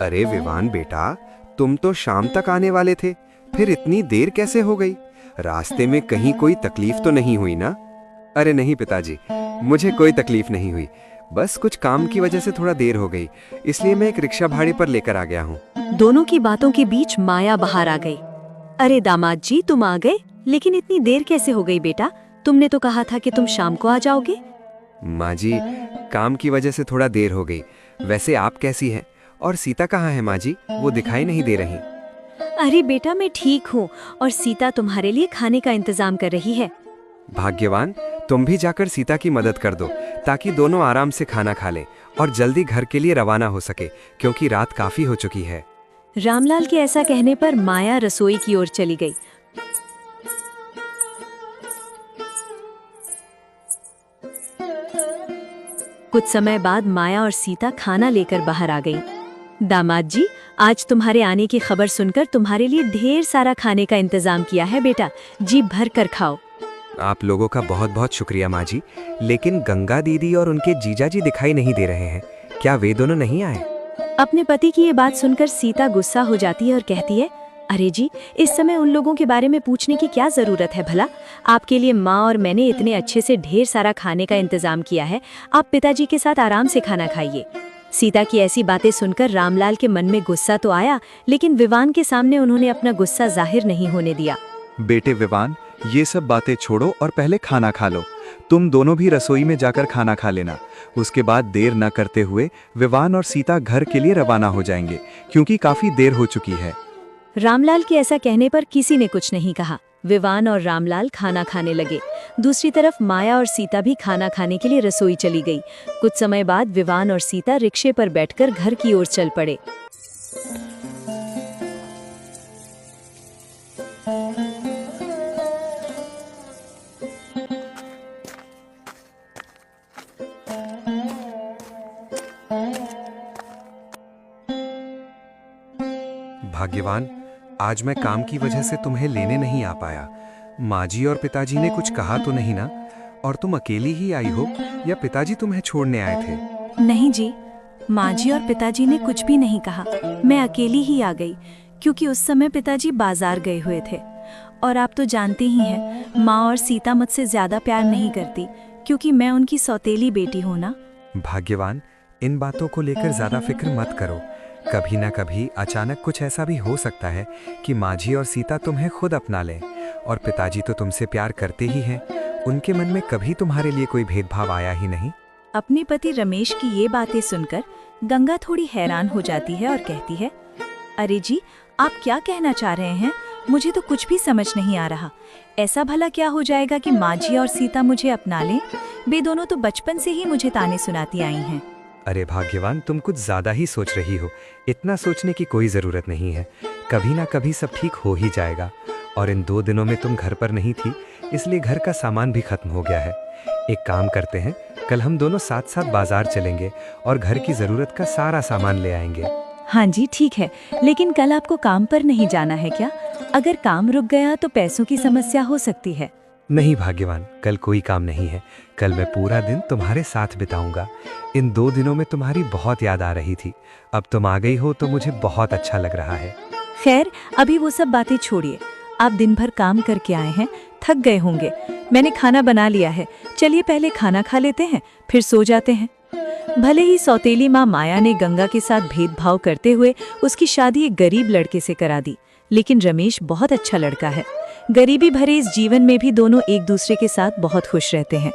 अरे विवान बेटा, तुम तो शाम तक आने वाले थे, फिर इतनी देर कैसे हो गई? रास्ते में कहीं कोई तकलीफ तो नहीं हुई ना? अरे नहीं पिताजी, मुझे कोई तकलीफ नहीं हुई, बस कुछ काम की वजह से थोड़ा देर हो गई, इसलिए मैं एक रिक्शा भाड़े पर लेकर आ गया हूँ। दोनों की बातों के बीच माया बाहर आ गई। अरे दामाद जी, तुम आ गए, लेकिन इतनी देर कैसे हो गई बेटा? तुमने तो कहा था कि तुम शाम को आ जाओगे। माँ जी, काम की वजह से थोड़ा देर हो गई। वैसे आप कैसी हैं? और सीता कहाँ है माँ जी? वो दिखाई नहीं दे रही। अरे बेटा, मैं ठीक हूँ और सीता तुम्हारे लिए खाने का इंतजाम कर रही है। भाग्यवान, तुम भी जाकर सीता की मदद कर दो, ताकि दोनों आराम से खाना खा लें और जल्दी घर के लिए रवाना हो सके, क्योंकि रात काफी हो चुकी है। रामलाल के ऐसा कहने पर माया रसोई की ओर चली गई। कुछ समय बाद माया और सीता खाना लेकर बाहर आ गई। दामाद जी, आज तुम्हारे आने की खबर सुनकर तुम्हारे लिए ढेर सारा खाने का इंतजाम किया है बेटा, जी भर कर खाओ। आप लोगों का बहुत बहुत शुक्रिया माँ जी, लेकिन गंगा दीदी और उनके जीजा जी दिखाई नहीं दे रहे हैं। क्या वे दोनों नहीं आए? अपने पति की ये बात सुनकर सीता गुस्सा हो जाती है और कहती है, अरे जी, इस समय उन लोगों के बारे में पूछने की क्या जरूरत है भला? आपके लिए माँ और मैंने इतने अच्छे से ढेर सारा खाने का इंतजाम किया है, आप पिताजी के साथ आराम से खाना खाइए। सीता की ऐसी बातें सुनकर रामलाल के मन में गुस्सा तो आया, लेकिन विवान के सामने उन्होंने अपना गुस्सा जाहिर नहीं होने दिया। बेटे विवान, ये सब बातें छोड़ो और पहले खाना खा लो। तुम दोनों भी रसोई में जाकर खाना खा लेना। उसके बाद देर न करते हुए विवान और सीता घर के लिए रवाना हो जाएंगे, क्योंकि काफी देर हो चुकी है। रामलाल के ऐसा कहने पर किसी ने कुछ नहीं कहा। विवान और रामलाल खाना खाने लगे। दूसरी तरफ माया और सीता भी खाना खाने के लिए रसोई चली गई। कुछ समय बाद विवान और सीता रिक्शे पर बैठकर घर की ओर चल पड़े। भाग्यवान, आज मैं काम की वजह से तुम्हें लेने नहीं आ पाया। माँ जी और पिताजी ने कुछ कहा तो नहीं ना? और तुम अकेली ही आई हो या पिताजी तुम्हें छोड़ने आए थे? नहीं जी, माँ जी और पिताजी ने कुछ भी नहीं कहा। मैं अकेली ही आ गई, क्योंकि उस समय पिताजी बाजार गए हुए थे। और आप तो जानते ही हैं, माँ और सीता मुझसे ज्यादा प्यार नहीं करती, क्योंकि मैं उनकी सौतेली बेटी हूँ ना। भाग्यवान, इन बातों को लेकर ज्यादा फिक्र मत करो। कभी ना कभी अचानक कुछ ऐसा भी हो सकता है कि माझी और सीता तुम्हें खुद अपना लें। और पिताजी तो तुमसे प्यार करते ही हैं, उनके मन में कभी तुम्हारे लिए कोई भेदभाव आया ही नहीं। अपने पति रमेश की ये बातें सुनकर गंगा थोड़ी हैरान हो जाती है और कहती है, अरे जी, आप क्या कहना चाह रहे हैं? मुझे तो कुछ भी समझ नहीं आ रहा। ऐसा भला क्या हो जाएगा कि माझी और सीता मुझे अपना लें? वे दोनों तो बचपन से ही मुझे ताने सुनाती आई हैं। अरे भाग्यवान, तुम कुछ ज्यादा ही सोच रही हो। इतना सोचने की कोई जरूरत नहीं है। कभी ना कभी सब ठीक हो ही जाएगा। और इन 2 दिनों में तुम घर पर नहीं थी, इसलिए घर का सामान भी खत्म हो गया है। एक काम करते हैं, कल हम दोनों साथ साथ बाजार चलेंगे और घर की जरूरत का सारा सामान ले आएंगे। हाँ जी, ठीक है, लेकिन कल आपको काम पर नहीं जाना है क्या? अगर काम रुक गया तो पैसों की समस्या हो सकती है। नहीं भाग्यवान, कल कोई काम नहीं है। कल मैं पूरा दिन तुम्हारे साथ बिताऊंगा। इन 2 दिनों में तुम्हारी बहुत याद आ रही थी। अब तुम आ गई हो तो मुझे बहुत अच्छा लग रहा है। खैर, अभी वो सब बातें छोड़िए। आप दिन भर काम करके आए हैं, थक गए होंगे। मैंने खाना बना लिया है, चलिए पहले खाना खा लेते हैं, फिर सो जाते हैं। भले ही सौतेली माँ माया ने गंगा के साथ भेदभाव करते हुए उसकी शादी एक गरीब लड़के से करा दी, लेकिन रमेश बहुत अच्छा लड़का है। गरीबी भरे इस जीवन में भी दोनों एक दूसरे के साथ बहुत खुश रहते हैं।